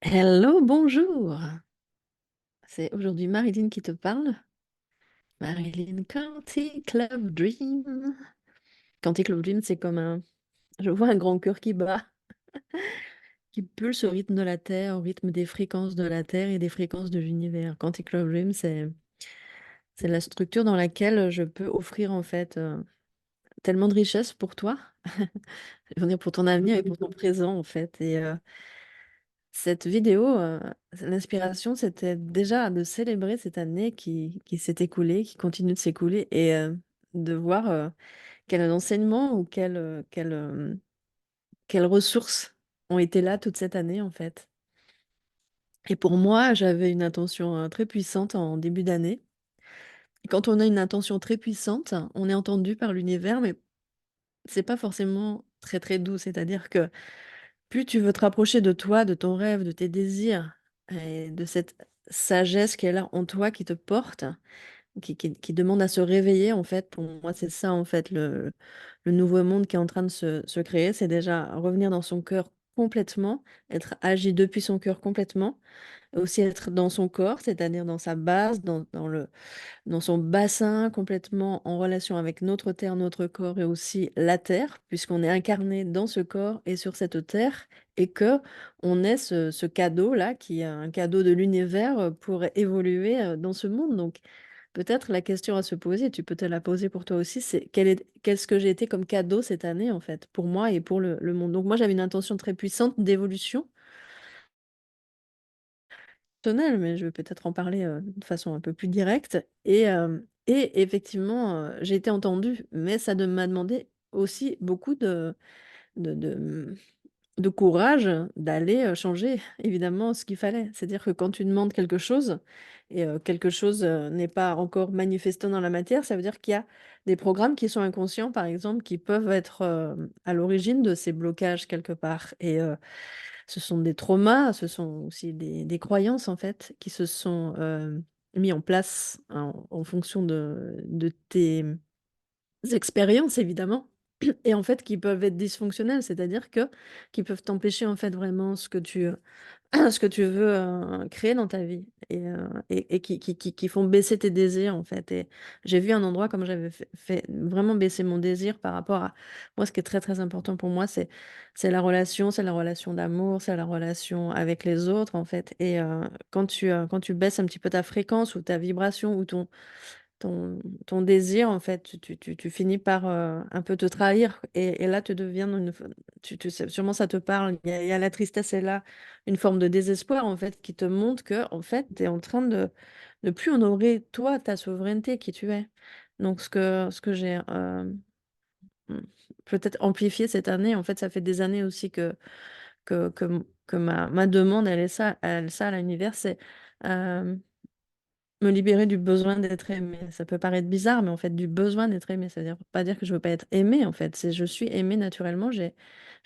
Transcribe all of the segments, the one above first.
Hello, bonjour. C'est aujourd'hui Marilyn qui te parle. Marilyn Quantic Love Dream. Quantic Love Dream, c'est comme un... Je vois un grand cœur qui bat, qui pulse au rythme de la Terre, au rythme des fréquences de la Terre et des fréquences de l'univers. Quantic Love Dream, c'est la structure dans laquelle je peux offrir en fait tellement de richesses pour toi, je veux dire pour ton avenir et pour ton présent en fait. Et cette vidéo, l'inspiration, c'était déjà de célébrer cette année qui s'est écoulée, qui continue de s'écouler et de voir, quel enseignement ou quelles ressources ont été là toute cette année, en fait. Et pour moi, j'avais une intention, très puissante en début d'année. Et quand on a une intention très puissante, on est entendu par l'univers, mais c'est pas forcément très, très doux. C'est-à-dire que plus tu veux te rapprocher de toi, de ton rêve, de tes désirs et de cette sagesse qui est là en toi, qui te porte, qui demande à se réveiller, en fait. Pour moi, c'est ça, en fait, le nouveau monde qui est en train de se créer. C'est déjà revenir dans son cœur complètement, être agi depuis son cœur complètement, aussi être dans son corps, c'est-à-dire dans sa base, dans son bassin, complètement en relation avec notre terre, notre corps et aussi la terre, puisqu'on est incarné dans ce corps et sur cette terre, et que on est ce cadeau-là, qui est un cadeau de l'univers pour évoluer dans ce monde. Donc, peut-être la question à se poser, tu peux te la poser pour toi aussi, c'est qu'est-ce que j'ai été comme cadeau cette année, en fait, pour moi et pour le monde. Donc, moi, j'avais une intention très puissante d'évolution personnelle, mais je vais peut-être en parler de façon un peu plus directe. Et effectivement, j'ai été entendue, mais m'a demandé aussi beaucoup de, de, mmh, de courage d'aller changer évidemment ce qu'il fallait. C'est-à-dire que quand tu demandes quelque chose et quelque chose n'est pas encore manifestant dans la matière, ça veut dire qu'il y a des programmes qui sont inconscients, par exemple, qui peuvent être à l'origine de ces blocages quelque part. Et ce sont des traumas, ce sont aussi des croyances, en fait, qui se sont mis en place en fonction de tes expériences, évidemment, et en fait, qui peuvent être dysfonctionnelles, c'est-à-dire que qui peuvent t'empêcher, en fait, vraiment ce que tu veux créer dans ta vie et qui font baisser tes désirs, en fait. Et j'ai vu un endroit comme j'avais fait vraiment baisser mon désir par rapport à moi, ce qui est très, très important pour moi, c'est la relation d'amour, c'est la relation avec les autres, en fait. Et quand tu baisses un petit peu ta fréquence ou ta vibration ou ton désir, en fait, tu finis par un peu te trahir. Et là, tu deviens dans sûrement ça te parle. Il y a la tristesse et là, une forme de désespoir, en fait, qui te montre que, en fait, tu es en train de ne plus honorer, toi, ta souveraineté, qui tu es. Donc, ce que j'ai mmh, peut-être amplifié cette année, en fait, ça fait des années aussi que ma demande, elle est ça à l'univers, c'est me libérer du besoin d'être aimée. Ça peut paraître bizarre, mais en fait, du besoin d'être aimée. Ça veut dire pas dire que je veux pas être aimée, en fait. C'est je suis aimée naturellement. Je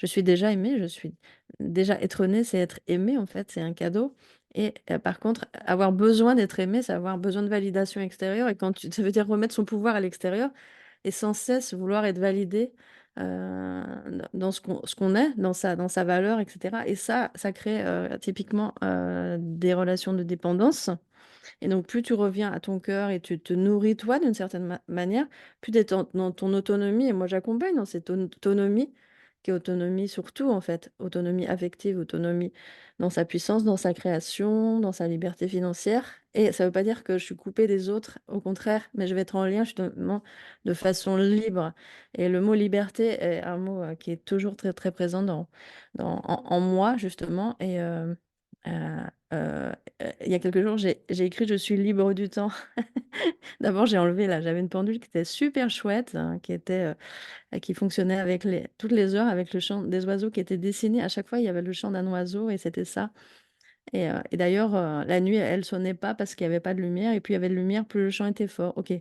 suis déjà aimée. Je suis déjà être née, c'est être aimée, en fait. C'est un cadeau. Et par contre, avoir besoin d'être aimée, c'est avoir besoin de validation extérieure. Et ça veut dire remettre son pouvoir à l'extérieur et sans cesse vouloir être validé dans ce qu'on est, dans sa valeur, etc. Et ça crée typiquement des relations de dépendance et donc, plus tu reviens à ton cœur et tu te nourris toi d'une certaine manière, plus tu es dans ton autonomie. Et moi, j'accompagne dans cette autonomie, qui est autonomie surtout, en fait, autonomie affective, autonomie dans sa puissance, dans sa création, dans sa liberté financière. Et ça ne veut pas dire que je suis coupée des autres, au contraire, mais je vais être en lien justement de façon libre. Et le mot liberté est un mot qui est toujours très, très présent en moi, justement. Et euh, euh, il y a quelques jours, j'ai écrit: «Je suis libre du temps». D'abord, j'ai enlevé là, j'avais une pendule qui était super chouette, hein, qui fonctionnait avec toutes les heures avec le chant des oiseaux qui était dessiné. À chaque fois, il y avait le chant d'un oiseau et c'était ça. Et d'ailleurs, la nuit, elle sonnait pas parce qu'il y avait pas de lumière et plus il y avait de lumière, plus le chant était fort. OK.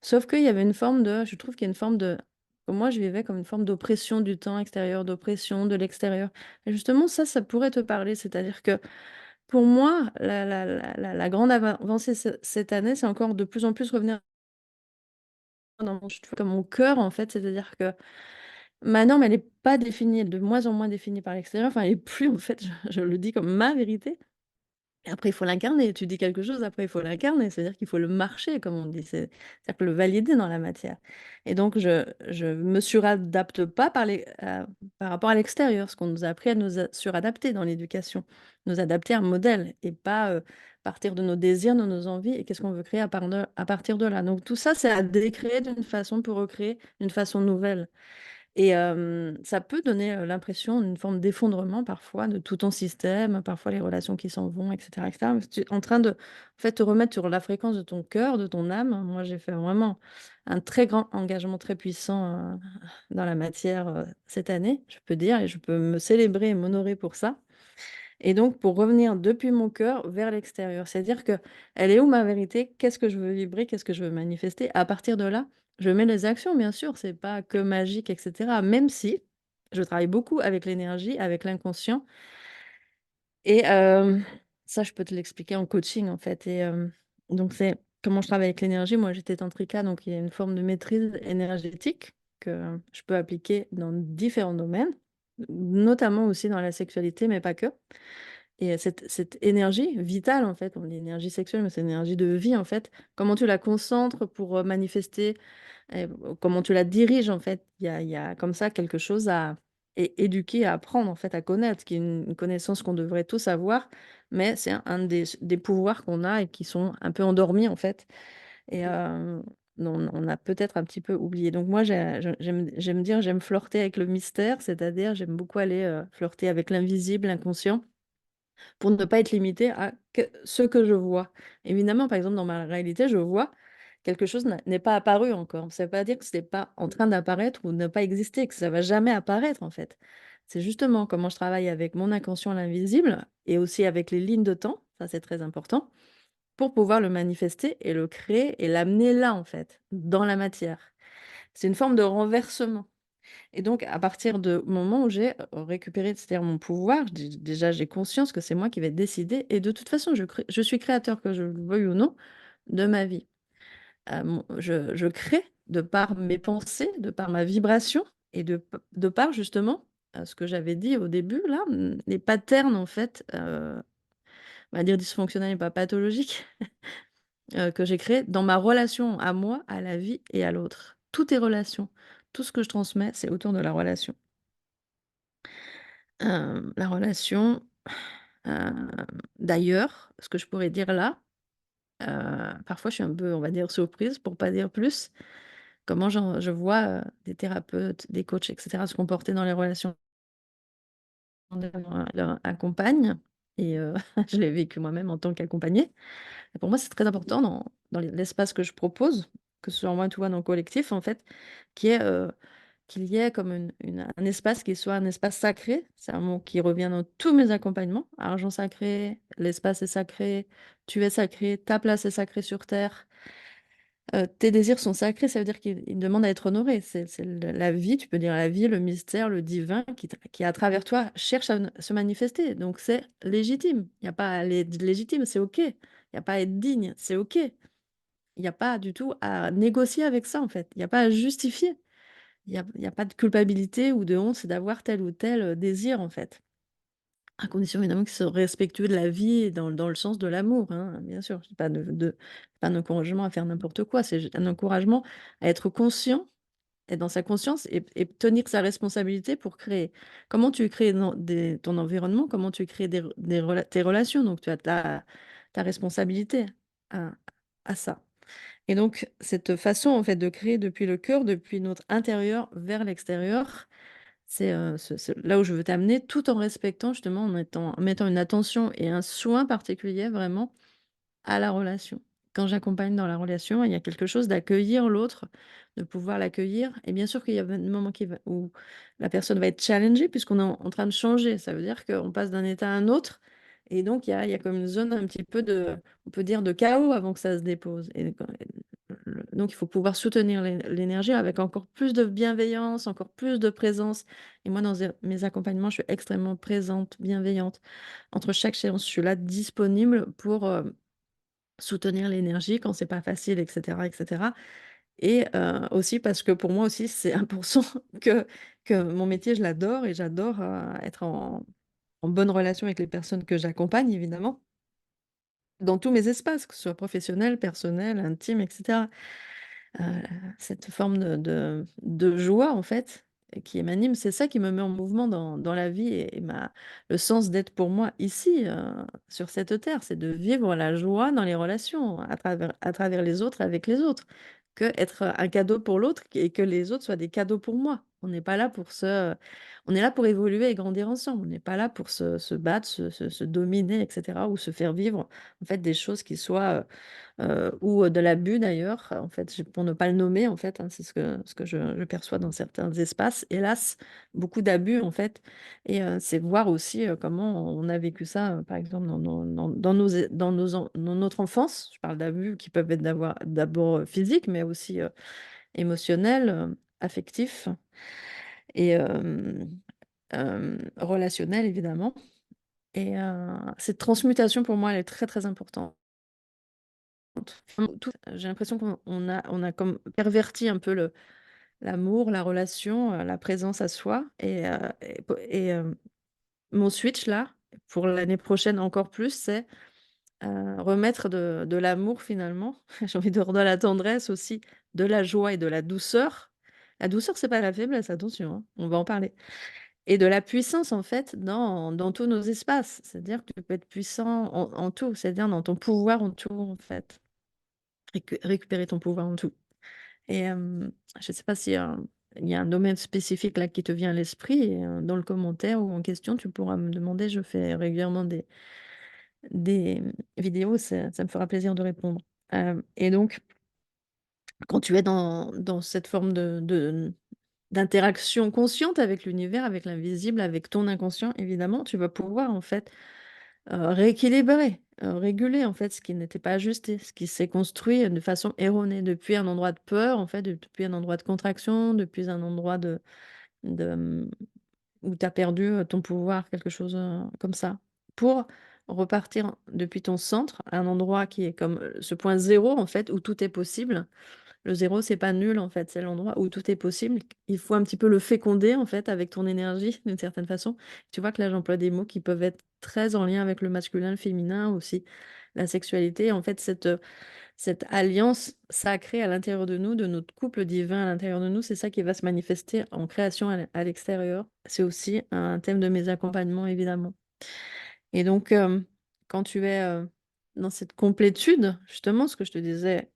Sauf qu'il y avait une forme de je trouve qu'il y a une forme de pour moi, je vivais comme une forme d'oppression du temps extérieur, d'oppression de l'extérieur. Et justement, ça pourrait te parler. C'est-à-dire que pour moi, la grande avancée cette année, c'est encore de plus en plus revenir dans mon cœur, en fait. C'est-à-dire que Maintenant, mais elle est pas définie, elle est de moins en moins définie par l'extérieur. Enfin, elle est plus en fait, je le dis comme ma vérité. Et après, il faut l'incarner. Tu dis quelque chose, après, il faut l'incarner. C'est-à-dire qu'il faut le marcher, comme on dit. C'est-à-dire que le valider dans la matière. Et donc, je me suradapte pas par rapport à l'extérieur, ce qu'on nous a appris à suradapter dans l'éducation. Nous adapter à un modèle et pas partir de nos désirs, de nos envies et qu'est-ce qu'on veut créer à partir de là. Donc, tout ça, c'est à décréer d'une façon pour recréer d'une façon nouvelle. Et ça peut donner, l'impression d'une forme d'effondrement parfois de tout ton système, parfois les relations qui s'en vont et cetera. Parce que tu es en train de, en fait, te remettre sur la fréquence de ton cœur, de ton âme. Moi, j'ai fait vraiment un très grand engagement très puissant, dans la matière, cette année, je peux dire et je peux me célébrer et m'honorer pour ça. Et donc pour revenir depuis mon cœur vers l'extérieur, c'est-à-dire que elle est où ma vérité? Qu'est-ce que je veux vibrer? Qu'est-ce que je veux manifester? À partir de là, je mets les actions, bien sûr, c'est pas que magique et cetera, même si je travaille beaucoup avec l'énergie, avec l'inconscient et ça, je peux te l'expliquer en coaching, en fait et donc c'est comment je travaille avec l'énergie. Moi, j'étais tantrika, donc il y a une forme de maîtrise énergétique que je peux appliquer dans différents domaines, notamment aussi dans la sexualité, mais pas que. Et cette énergie vitale, en fait, on dit énergie sexuelle, mais c'est une énergie de vie, en fait. Comment tu la concentres pour manifester, comment tu la diriges, en fait. Il y a comme ça quelque chose à éduquer, à apprendre, en fait, à connaître, qui est une connaissance qu'on devrait tous avoir, mais c'est un des pouvoirs qu'on a et qui sont un peu endormis, en fait. Et on a peut-être un petit peu oublié. Donc moi, j'aime dire, j'aime flirter avec le mystère, c'est-à-dire j'aime beaucoup aller flirter avec l'invisible, l'inconscient pour ne pas être limité à ce que je vois. Évidemment, par exemple, dans ma réalité, je vois quelque chose n'est pas apparu encore. Ça ne veut pas dire que ce n'est pas en train d'apparaître ou ne pas exister, que ça ne va jamais apparaître en fait. C'est justement comment je travaille avec mon inconscient l'invisible et aussi avec les lignes de temps, ça c'est très important, pour pouvoir le manifester et le créer et l'amener là en fait, dans la matière. C'est une forme de renversement. Et donc, à partir du moment où j'ai récupéré, c'est-à-dire mon pouvoir, déjà j'ai conscience que c'est moi qui vais décider. Et de toute façon, je suis créateur, que je le veuille ou non, de ma vie. Je crée de par mes pensées, de par ma vibration et de par justement ce que j'avais dit au début, là, les patterns en fait, on va dire dysfonctionnels et pas pathologiques, que j'ai créés dans ma relation à moi, à la vie et à l'autre. Tout est relation. Tout ce que je transmets, c'est autour de la relation. La relation, hem, d'ailleurs, ce que je pourrais dire là, parfois je suis un peu, on va dire, surprise pour pas dire plus, comment je vois, des thérapeutes, des coachs et cetera se comporter dans les relations de leur accompagne et je l'ai vécu moi-même en tant qu'accompagnée et pour moi, c'est très important dans l'espace que je propose, que ce soit en one-to-one ou en collectif en fait, qui est, qu'il y ait comme un espace qui soit un espace sacré. C'est un mot qui revient dans tous mes accompagnements. Argent sacré, l'espace est sacré, tu es sacré, ta place est sacrée sur terre. Tes désirs sont sacrés, ça veut dire qu'ils demandent à être honorés. C'est la vie, tu peux dire la vie, le mystère, le divin qui à travers toi cherche à se manifester. Donc c'est légitime. Il n'y a pas à être légitime, c'est OK. Il n'y a pas à être digne, c'est OK. Il n'y a pas du tout à négocier avec ça en fait. Il n'y a pas à justifier. Il y a pas de culpabilité ou de honte, c'est d'avoir tel ou tel, désir, en fait. À condition évidemment qu'ils soient respectueux de la vie et dans le sens de l'amour, hein, bien sûr. C'est pas un encouragement à faire n'importe quoi, c'est un encouragement à être conscient, être dans sa conscience et tenir sa responsabilité pour créer. Comment tu crées ton environnement, comment tu crées tes relations, donc tu as ta responsabilité à ça. Et donc, cette façon, en fait, de créer depuis le cœur, depuis notre intérieur vers l'extérieur, c'est là où je veux t'amener, tout en respectant justement, en mettant une attention et un soin particulier vraiment à la relation. Quand j'accompagne dans la relation, il y a quelque chose d'accueillir l'autre, de pouvoir l'accueillir. Et bien sûr qu'il y a des moments où la personne va être challengée puisqu'on est en train de changer. Ça veut dire qu'on passe d'un état à un autre. Et donc, il y a comme une zone un petit peu on peut dire, de chaos avant que ça se dépose. Donc, il faut pouvoir soutenir l'énergie avec encore plus de bienveillance, encore plus de présence. Et moi, dans mes accompagnements, je suis extrêmement présente, bienveillante. Entre chaque séance, je suis là disponible pour soutenir l'énergie quand c'est pas facile, et cetera, et cetera. Et aussi parce que pour moi aussi, c'est important que mon métier, je l'adore et j'adore être en bonne relation avec les personnes que j'accompagne, évidemment, dans tous mes espaces, que ce soit professionnel, personnel, intime, etc. Heu, cette forme de joie, en fait, qui m'anime, c'est ça qui me met en mouvement dans la vie et ma le sens d'être pour moi ici, sur cette terre. C'est de vivre la joie dans les relations, à travers les autres, avec les autres, que être un cadeau pour l'autre et que les autres soient des cadeaux pour moi. On est là pour évoluer et grandir ensemble. On n'est pas là pour se battre, se dominer et cetera ou se faire vivre, en fait, des choses qui soient, ou de l'abus d'ailleurs, en fait, pour ne pas le nommer, en fait, hein, c'est ce que je perçois dans certains espaces. Hélas, beaucoup d'abus, en fait et c'est voir aussi, comment on a vécu ça, par exemple, dans nos é dans nos en dans notre enfance. Je parle d'abus qui peuvent être d'abord, physiques, mais aussi, émotionnels, affectifs et relationnels, évidemment et cette transmutation, pour moi, elle est très, très importante. J'ai l'impression qu'on a comme perverti un peu l'amour, la relation, la présence à soi et mon switch là, pour l'année prochaine encore plus, c'est, remettre de l'amour finalement. J'ai envie de redonner la tendresse aussi, de la joie et de la douceur. La douceur, c'est pas la faiblesse, attention, hein, on va en parler et de la puissance en fait dans tous nos espaces. C'est-à-dire que tu peux être puissant en tout, c'est-à-dire dans ton pouvoir en tout en fait. Récupérer ton pouvoir en tout. Et je ne sais pas si, il y a un domaine spécifique là qui te vient à l'esprit et dans le commentaire ou en question, tu pourras me demander. Je fais régulièrement des vidéos, ça me fera plaisir de répondre. Et donc quand tu es dans cette forme d'interaction consciente avec l'univers, avec l'invisible, avec ton inconscient évidemment, tu vas pouvoir en fait rééquilibrer, réguler en fait ce qui n'était pas ajusté, ce qui s'est construit de façon erronée depuis un endroit de peur en fait, depuis un endroit de contraction, depuis un endroit de, où tu as perdu, ton pouvoir, quelque chose, comme ça. Pour repartir depuis ton centre, un endroit qui est comme, ce point zéro en fait où tout est possible. Le zéro c'est pas nul en fait, c'est l'endroit où tout est possible. Il faut un petit peu le féconder en fait avec ton énergie d'une certaine façon. Tu vois que là j'emploie des mots qui peuvent être très en lien avec le masculin, le féminin aussi, la sexualité. En fait cette alliance sacrée à l'intérieur de nous, de notre couple divin à l'intérieur de nous, c'est ça qui va se manifester en création à l'extérieur. C'est aussi un thème de mes accompagnements évidemment et donc quand tu es, dans cette complétude, justement ce que je te disais,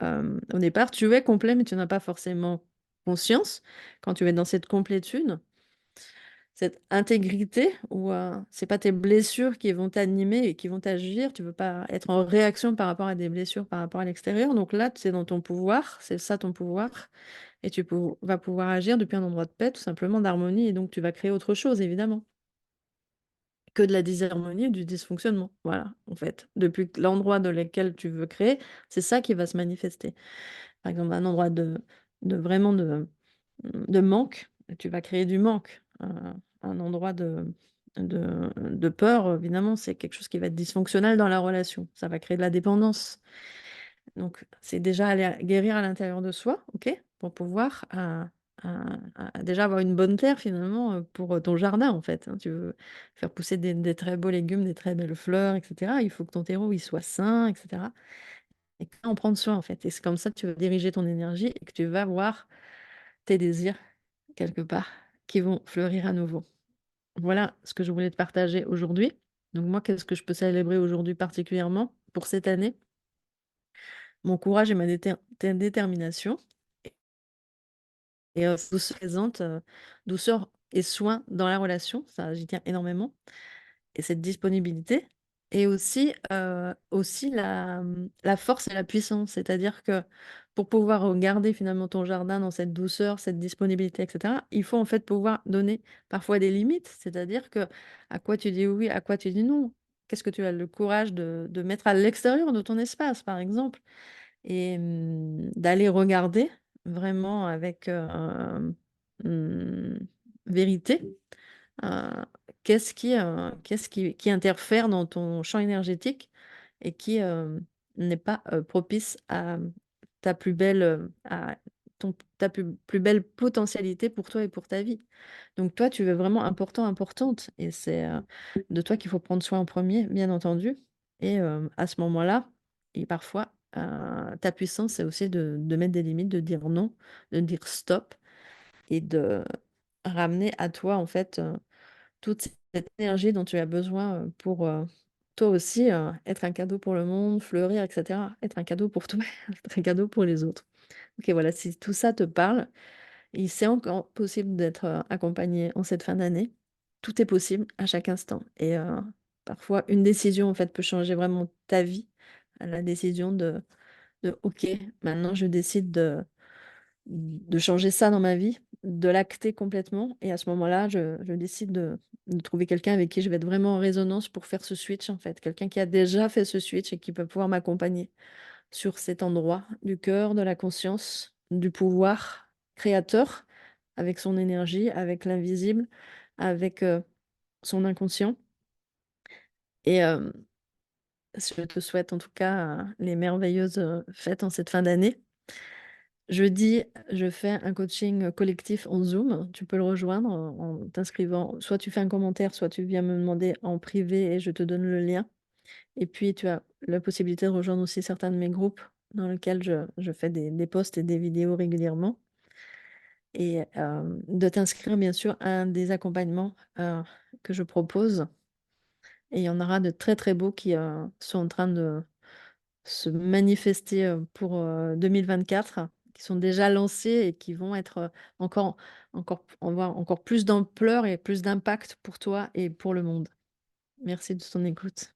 au départ, tu es complet, mais tu n'as pas forcément conscience. Quand tu es dans cette complétude, cette intégrité où, c'est pas tes blessures qui vont t'animer et qui vont t'agir, tu veux pas être en réaction par rapport à des blessures, par rapport à l'extérieur. Donc là, tu es dans ton pouvoir, c'est ça ton pouvoir et vas pouvoir agir depuis un endroit de paix, tout simplement, d'harmonie et donc tu vas créer autre chose évidemment, que de la disharmonie et du dysfonctionnement. Voilà, en fait. Depuis l'endroit de lequel tu veux créer, c'est ça qui va se manifester. Par exemple, un endroit de vraiment de manque, tu vas créer du manque. Un endroit de peur, évidemment, c'est quelque chose qui va être dysfonctionnel dans la relation. Ça va créer de la dépendance. Donc, c'est déjà aller guérir à l'intérieur de soi, OK? Pour pouvoir, déjà avoir une bonne terre finalement, pour, ton jardin, en fait, hein. Tu veux faire pousser des très beaux légumes, des très belles fleurs et cetera. Il faut que ton terreau, il soit sain et cetera. Et que en prendre soin, en fait et c'est comme ça que tu vas diriger ton énergie et que tu vas voir tes désirs, quelque part, qui vont fleurir à nouveau. Voilà ce que je voulais te partager aujourd'hui. Donc moi, qu'est-ce que je peux célébrer aujourd'hui particulièrement pour cette année? Mon courage et ma détermination et douceur présente, douceur et soin dans la relation, ça j'y tiens énormément. Et cette disponibilité et aussi la force et la puissance. C'est-à-dire que pour pouvoir, garder finalement ton jardin dans cette douceur, cette disponibilité et cetera, il faut en fait pouvoir donner parfois des limites. C'est-à-dire que à quoi tu dis oui, à quoi tu dis non. Qu'est-ce que tu as le courage de mettre à l'extérieur de ton espace, par exemple et d'aller regarder vraiment avec, mmh, vérité. Heu, qu'est-ce qui interfère dans ton champ énergétique et qui, n'est pas, propice ta plus belle, ta plus belle potentialité pour toi et pour ta vie. Donc toi, tu veux vraiment important, importante et c'est, de toi qu'il faut prendre soin en premier, bien entendu et à ce moment-là et parfois, ta puissance, c'est aussi de mettre des limites, de dire non, de dire stop et de ramener à toi, en fait, toute cette énergie dont tu as besoin, pour, toi aussi, être un cadeau pour le monde, fleurir et cetera. Être un cadeau pour toi, être un cadeau pour les autres. OK, voilà, si tout ça te parle, et c'est encore possible d'être, accompagné en cette fin d'année. Tout est possible à chaque instant et parfois une décision, en fait, peut changer vraiment ta vie. La décision de: «OK, maintenant je décide de changer ça dans ma vie, de l'acter complètement et à ce moment-là, je décide de trouver quelqu'un avec qui je vais être vraiment en résonance pour faire ce switch, en fait. Quelqu'un qui a déjà fait ce switch et qui peut pouvoir m'accompagner sur cet endroit du cœur, de la conscience, du pouvoir créateur, avec son énergie, avec l'invisible, avec, son inconscient et je te souhaite en tout cas, les merveilleuses, fêtes en cette fin d'année. Jeudi, je fais un coaching, collectif en Zoom. Tu peux le rejoindre en t'inscrivant. Soit tu fais un commentaire, soit tu viens me demander en privé et je te donne le lien. Et puis tu as la possibilité de rejoindre aussi certains de mes groupes dans lesquels je fais des posts et des vidéos régulièrement et de t'inscrire bien sûr à un des accompagnements, que je propose et il y en aura de très, très beaux qui, sont en train de se manifester, pour, 2024, qui sont déjà lancés et qui vont être, avoir encore plus d'ampleur et plus d'impact pour toi et pour le monde. Merci de ton écoute.